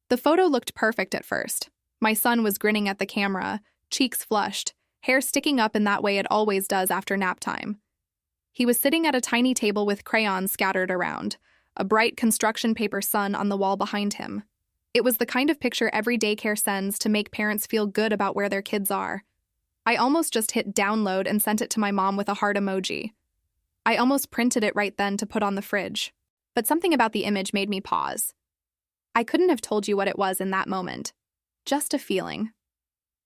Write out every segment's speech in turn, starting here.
The photo looked perfect at first. My son was grinning at the camera, cheeks flushed, hair sticking up in that way it always does after nap time. He was sitting at a tiny table with crayons scattered around, a bright construction paper sun on the wall behind him. It was the kind of picture every daycare sends to make parents feel good about where their kids are. I almost just hit download and sent it to my mom with a heart emoji. I almost printed it right then to put on the fridge. But something about the image made me pause. I couldn't have told you what it was in that moment. Just a feeling.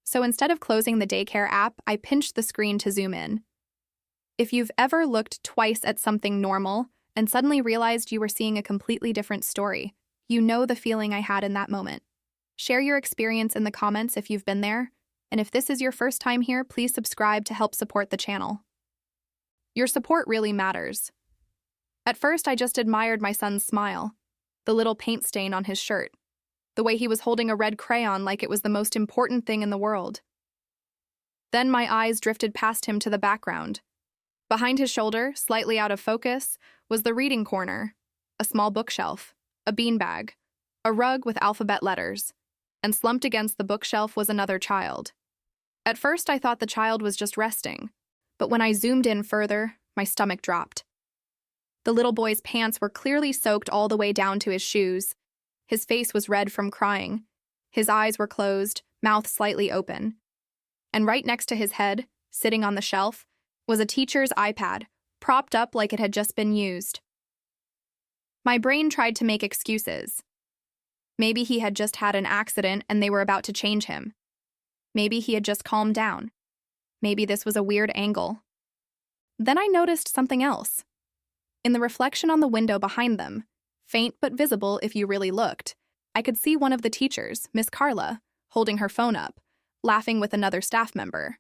So instead of closing the Daycare app, I pinched the screen to zoom in. If you've ever looked twice at something normal and suddenly realized you were seeing a completely different story, you know the feeling I had in that moment. Share your experience in the comments if you've been there, and if this is your first time here, please subscribe to help support the channel. Your support really matters. At first, I just admired my son's smile, the little paint stain on his shirt, the way he was holding a red crayon like it was the most important thing in the world. Then my eyes drifted past him to the background. Behind his shoulder, slightly out of focus, was the reading corner, a small bookshelf, a beanbag, a rug with alphabet letters, and slumped against the bookshelf was another child. At first, I thought the child was just resting, but when I zoomed in further, my stomach dropped. The little boy's pants were clearly soaked all the way down to his shoes. His face was red from crying. His eyes were closed, mouth slightly open. And right next to his head, sitting on the shelf, was a teacher's iPad, propped up like it had just been used. My brain tried to make excuses. Maybe he had just had an accident and they were about to change him. Maybe he had just calmed down. Maybe this was a weird angle. Then I noticed something else. In the reflection on the window behind them, faint but visible if you really looked, I could see one of the teachers, Miss Carla, holding her phone up, laughing with another staff member.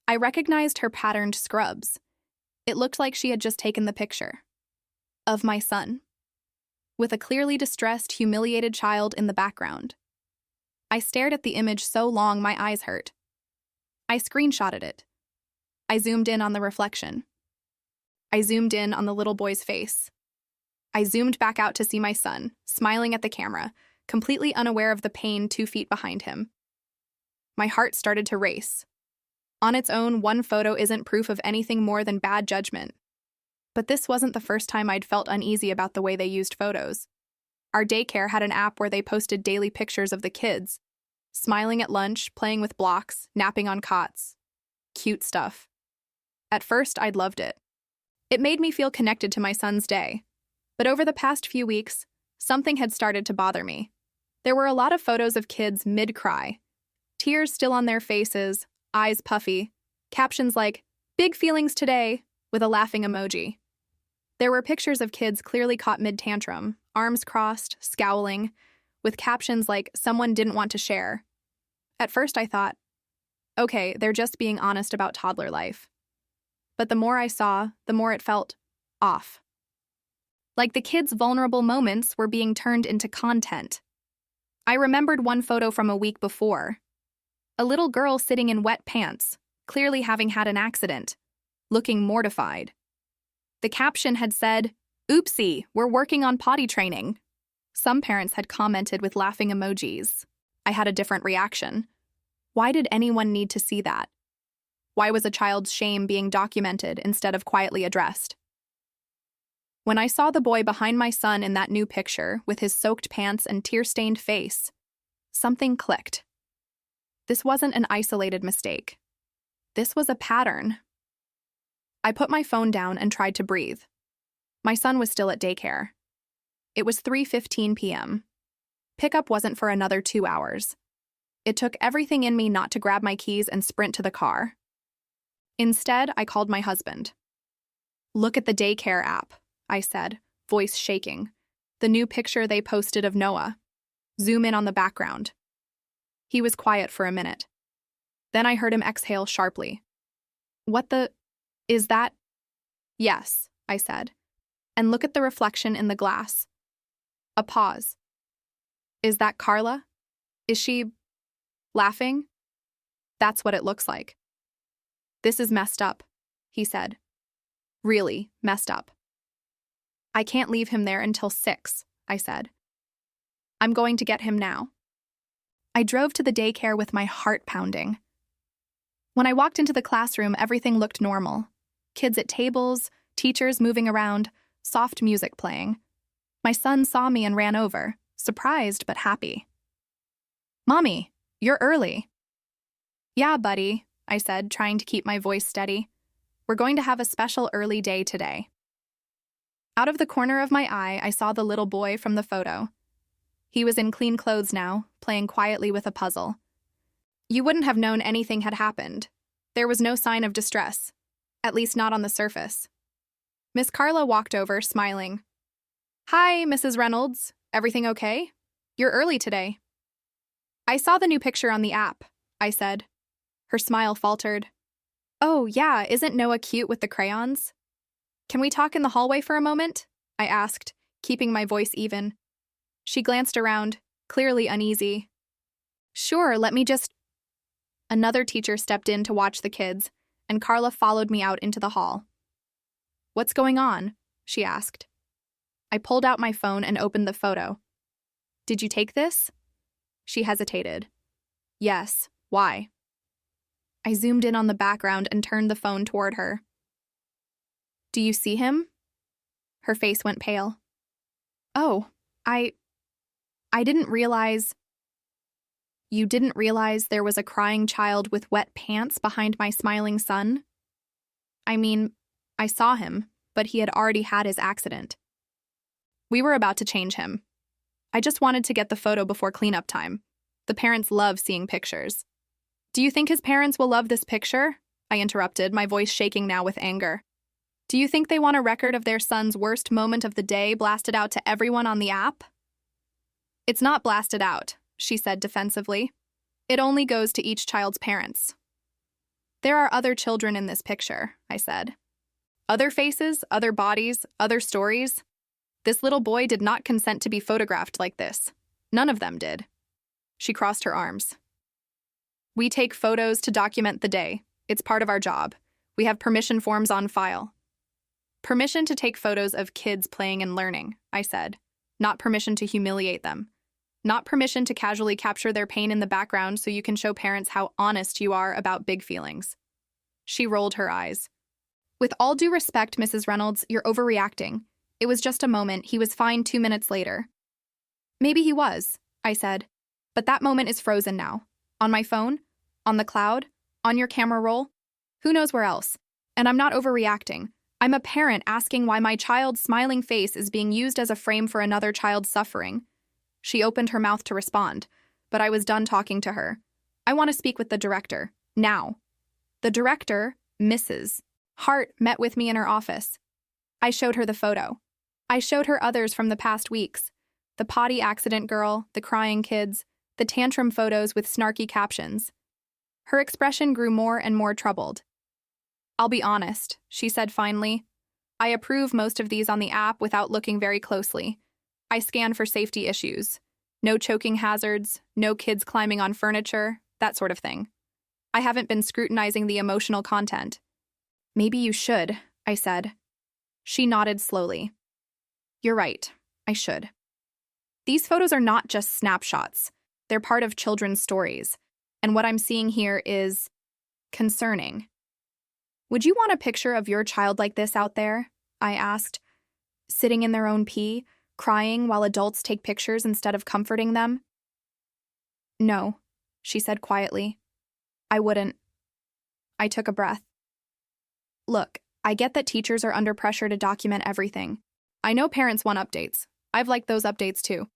I recognized her patterned scrubs. It looked like she had just taken the picture of my son, with a clearly distressed, humiliated child in the background. I stared at the image so long my eyes hurt. I screenshotted it. I zoomed in on the reflection. I zoomed in on the little boy's face. I zoomed back out to see my son, smiling at the camera, completely unaware of the pain 2 feet behind him. My heart started to race. On its own, one photo isn't proof of anything more than bad judgment. But this wasn't the first time I'd felt uneasy about the way they used photos. Our daycare had an app where they posted daily pictures of the kids, smiling at lunch, playing with blocks, napping on cots. Cute stuff. At first, I'd loved it. It made me feel connected to my son's day. But over the past few weeks, something had started to bother me. There were a lot of photos of kids mid-cry, tears still on their faces, eyes puffy, captions like, "Big feelings today," with a laughing emoji. There were pictures of kids clearly caught mid-tantrum, arms crossed, scowling, with captions like, "Someone didn't want to share." At first I thought, okay, they're just being honest about toddler life. But the more I saw, the more it felt off. Like the kids' vulnerable moments were being turned into content. I remembered one photo from a week before. A little girl sitting in wet pants, clearly having had an accident, looking mortified. The caption had said, "Oopsie, we're working on potty training." Some parents had commented with laughing emojis. I had a different reaction. Why did anyone need to see that? Why was a child's shame being documented instead of quietly addressed? When I saw the boy behind my son in that new picture with his soaked pants and tear-stained face, something clicked. This wasn't an isolated mistake. This was a pattern. I put my phone down and tried to breathe. My son was still at daycare. It was 3:15 p.m. Pickup wasn't for another 2 hours. It took everything in me not to grab my keys and sprint to the car. Instead, I called my husband. "Look at the Daycare app," I said, voice shaking. "The new picture they posted of Noah. Zoom in on the background." He was quiet for a minute. Then I heard him exhale sharply. "What the... is that?" "Yes," I said. "And look at the reflection in the glass." A pause. "Is that Carla? Is she... laughing?" "That's what it looks like." "This is messed up," he said. "Really messed up." "I can't leave him there until 6, I said. I'm going to get him now. I drove to the daycare with my heart pounding. When I walked into the classroom, everything looked normal. Kids at tables, teachers moving around, soft music playing. My son saw me and ran over, surprised but happy. "Mommy, you're early." "Yeah, buddy," I said, trying to keep my voice steady. "We're going to have a special early day today." Out of the corner of my eye, I saw the little boy from the photo. He was in clean clothes now, playing quietly with a puzzle. You wouldn't have known anything had happened. There was no sign of distress, at least not on the surface. Miss Carla walked over, smiling. "Hi, Mrs. Reynolds. Everything okay? You're early today." "I saw the new picture on the app," I said. Her smile faltered. "Oh, yeah, isn't Noah cute with the crayons?" "Can we talk in the hallway for a moment?" I asked, keeping my voice even. She glanced around, clearly uneasy. "Sure, let me just—" Another teacher stepped in to watch the kids, and Carla followed me out into the hall. "What's going on?" she asked. I pulled out my phone and opened the photo. "Did you take this?" She hesitated. "Yes, why?" I zoomed in on the background and turned the phone toward her. "Do you see him?" Her face went pale. "Oh, I didn't realize—" "You didn't realize there was a crying child with wet pants behind my smiling son?" "I mean, I saw him, but he had already had his accident. We were about to change him. I just wanted to get the photo before cleanup time. The parents love seeing pictures." "Do you think his parents will love this picture?" I interrupted, my voice shaking now with anger. "Do you think they want a record of their son's worst moment of the day blasted out to everyone on the app?" "It's not blasted out," she said defensively. "It only goes to each child's parents." "There are other children in this picture," I said. "Other faces, other bodies, other stories. This little boy did not consent to be photographed like this. None of them did." She crossed her arms. "We take photos to document the day. It's part of our job. We have permission forms on file." "Permission to take photos of kids playing and learning," I said. "Not permission to humiliate them. Not permission to casually capture their pain in the background so you can show parents how honest you are about big feelings." She rolled her eyes. "With all due respect, Mrs. Reynolds, you're overreacting. It was just a moment. He was fine 2 minutes later." "Maybe he was," I said. "But that moment is frozen now. On my phone, on the cloud, on your camera roll. Who knows where else? And I'm not overreacting. I'm a parent asking why my child's smiling face is being used as a frame for another child's suffering." She opened her mouth to respond, but I was done talking to her. "I want to speak with the director, now." The director, Mrs. Hart, met with me in her office. I showed her the photo. I showed her others from the past weeks. The potty accident girl, the crying kids, the tantrum photos with snarky captions. Her expression grew more and more troubled. "I'll be honest," she said finally. "I approve most of these on the app without looking very closely. I scan for safety issues. No choking hazards, no kids climbing on furniture, that sort of thing. I haven't been scrutinizing the emotional content." "Maybe you should," I said. She nodded slowly. "You're right, I should. These photos are not just snapshots. They're part of children's stories. And what I'm seeing here is concerning." "Would you want a picture of your child like this out there?" I asked. "Sitting in their own pee, crying while adults take pictures instead of comforting them?" "No," she said quietly. "I wouldn't." I took a breath. "Look, I get that teachers are under pressure to document everything. I know parents want updates. I've liked those updates too.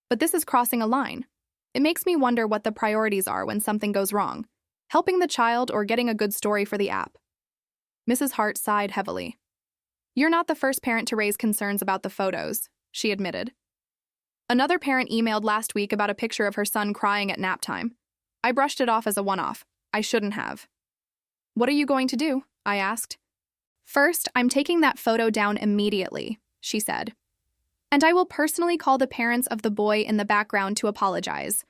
But this is crossing a line. It makes me wonder what the priorities are when something goes wrong, helping the child or getting a good story for the app." Mrs. Hart sighed heavily. "You're not the first parent to raise concerns about the photos," she admitted. "Another parent emailed last week about a picture of her son crying at nap time. I brushed it off as a one-off. I shouldn't have." "What are you going to do?" I asked. "First, I'm taking that photo down immediately," she said. "And I will personally call the parents of the boy in the background to apologize.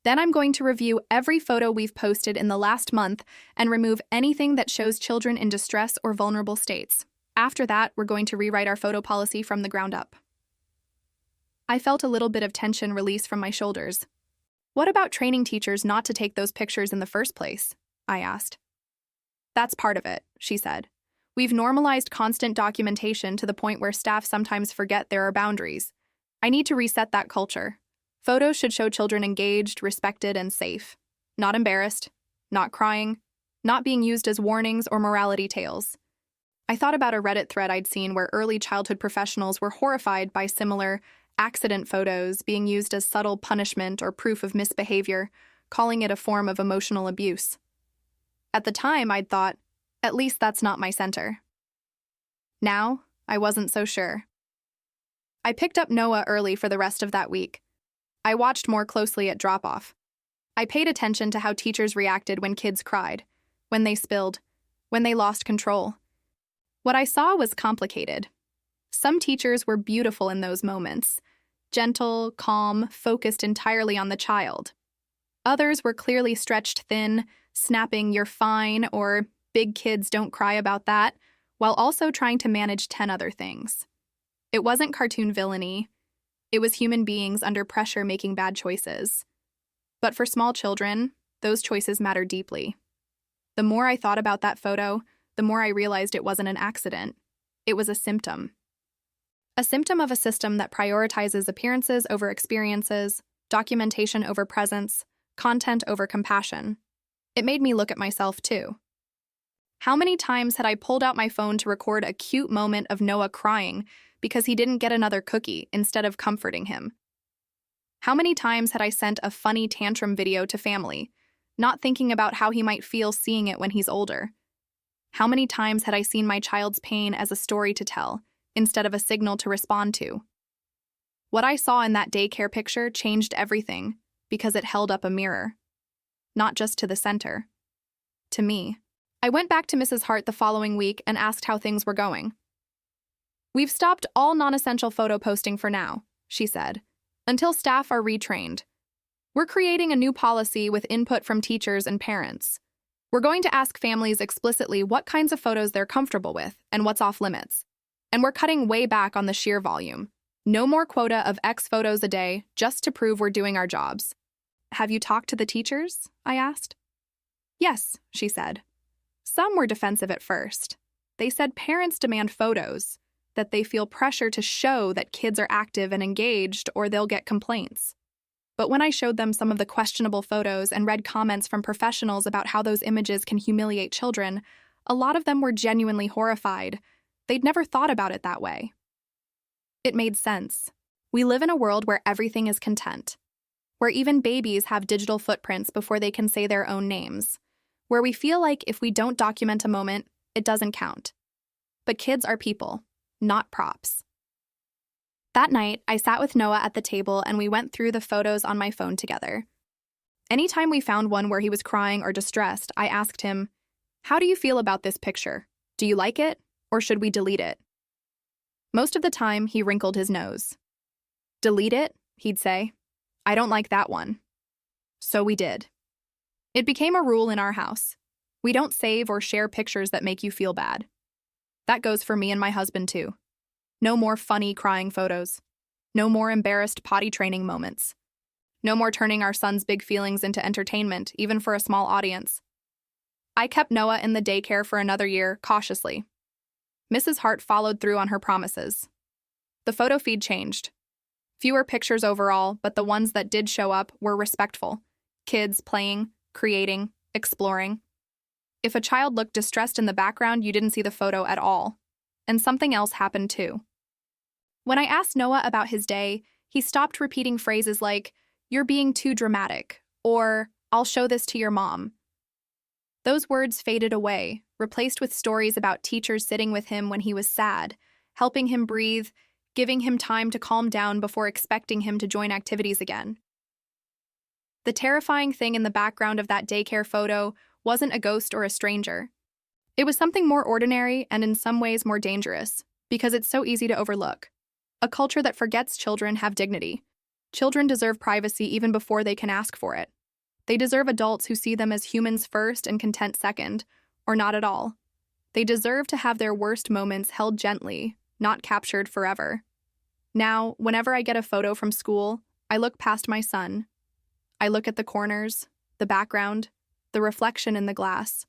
Then I'm going to review every photo we've posted in the last month and remove anything that shows children in distress or vulnerable states. After that, we're going to rewrite our photo policy from the ground up." I felt a little bit of tension release from my shoulders. What about training teachers not to take those pictures in the first place? I asked. That's part of it, she said. We've normalized constant documentation to the point where staff sometimes forget there are boundaries. I need to reset that culture. Photos should show children engaged, respected, and safe. Not embarrassed, not crying, not being used as warnings or morality tales. I thought about a Reddit thread I'd seen where early childhood professionals were horrified by similar accident photos being used as subtle punishment or proof of misbehavior, calling it a form of emotional abuse. At the time, I'd thought, at least that's not my center. Now, I wasn't so sure. I picked up Noah early for the rest of that week. I watched more closely at drop-off. I paid attention to how teachers reacted when kids cried, when they spilled, when they lost control. What I saw was complicated. Some teachers were beautiful in those moments, gentle, calm, focused entirely on the child. Others were clearly stretched thin, snapping "you're fine" or "big kids don't cry about that," while also trying to manage 10 other things. It wasn't cartoon villainy. It was human beings under pressure making bad choices. But for small children, those choices matter deeply. The more I thought about that photo, the more I realized it wasn't an accident. It was a symptom. A symptom of a system that prioritizes appearances over experiences, documentation over presence, content over compassion. It made me look at myself, too. How many times had I pulled out my phone to record a cute moment of Noah crying because he didn't get another cookie instead of comforting him? How many times had I sent a funny tantrum video to family, not thinking about how he might feel seeing it when he's older? How many times had I seen my child's pain as a story to tell, instead of a signal to respond to? What I saw in that daycare picture changed everything because it held up a mirror. Not just to the center. To me. I went back to Mrs. Hart the following week and asked how things were going. "We've stopped all non-essential photo posting for now," she said, "until staff are retrained. We're creating a new policy with input from teachers and parents. We're going to ask families explicitly what kinds of photos they're comfortable with and what's off limits. And we're cutting way back on the sheer volume. No more quota of X photos a day just to prove we're doing our jobs." "Have you talked to the teachers?" I asked. "Yes," she said. "Some were defensive at first. They said parents demand photos, that they feel pressure to show that kids are active and engaged or they'll get complaints. But when I showed them some of the questionable photos and read comments from professionals about how those images can humiliate children, a lot of them were genuinely horrified. They'd never thought about it that way. It made sense. We live in a world where everything is content, where even babies have digital footprints before they can say their own names, where we feel like if we don't document a moment, it doesn't count. But kids are people, not props. That night, I sat with Noah at the table and we went through the photos on my phone together. Anytime we found one where he was crying or distressed, I asked him, "How do you feel about this picture? Do you like it, or should we delete it?" Most of the time, he wrinkled his nose. "Delete it?" he'd say. "I don't like that one." So we did. It became a rule in our house. We don't save or share pictures that make you feel bad. That goes for me and my husband, too. No more funny crying photos. No more embarrassed potty training moments. No more turning our son's big feelings into entertainment, even for a small audience. I kept Noah in the daycare for another year, cautiously. Mrs. Hart followed through on her promises. The photo feed changed. Fewer pictures overall, but the ones that did show up were respectful. Kids playing, creating, exploring. If a child looked distressed in the background, you didn't see the photo at all. And something else happened too. When I asked Noah about his day, he stopped repeating phrases like, "You're being too dramatic," or "I'll show this to your mom." Those words faded away, replaced with stories about teachers sitting with him when he was sad, helping him breathe, giving him time to calm down before expecting him to join activities again. The terrifying thing in the background of that daycare photo wasn't a ghost or a stranger. It was something more ordinary and in some ways more dangerous, because it's so easy to overlook. A culture that forgets children have dignity. Children deserve privacy even before they can ask for it. They deserve adults who see them as humans first and content second, or not at all. They deserve to have their worst moments held gently, not captured forever. Now, whenever I get a photo from school, I look past my son. I look at the corners, the background, the reflection in the glass.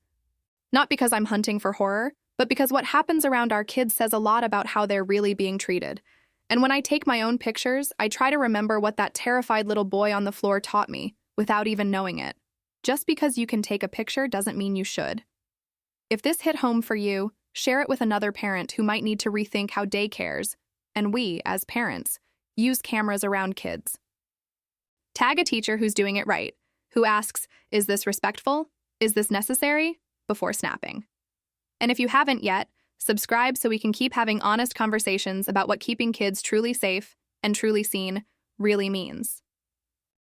Not because I'm hunting for horror, but because what happens around our kids says a lot about how they're really being treated. And when I take my own pictures, I try to remember what that terrified little boy on the floor taught me, without even knowing it. Just because you can take a picture doesn't mean you should. If this hit home for you, share it with another parent who might need to rethink how daycares, and we, as parents, use cameras around kids. Tag a teacher who's doing it right, who asks, "Is this respectful? Is this necessary?" before snapping. And if you haven't yet, subscribe so we can keep having honest conversations about what keeping kids truly safe and truly seen really means.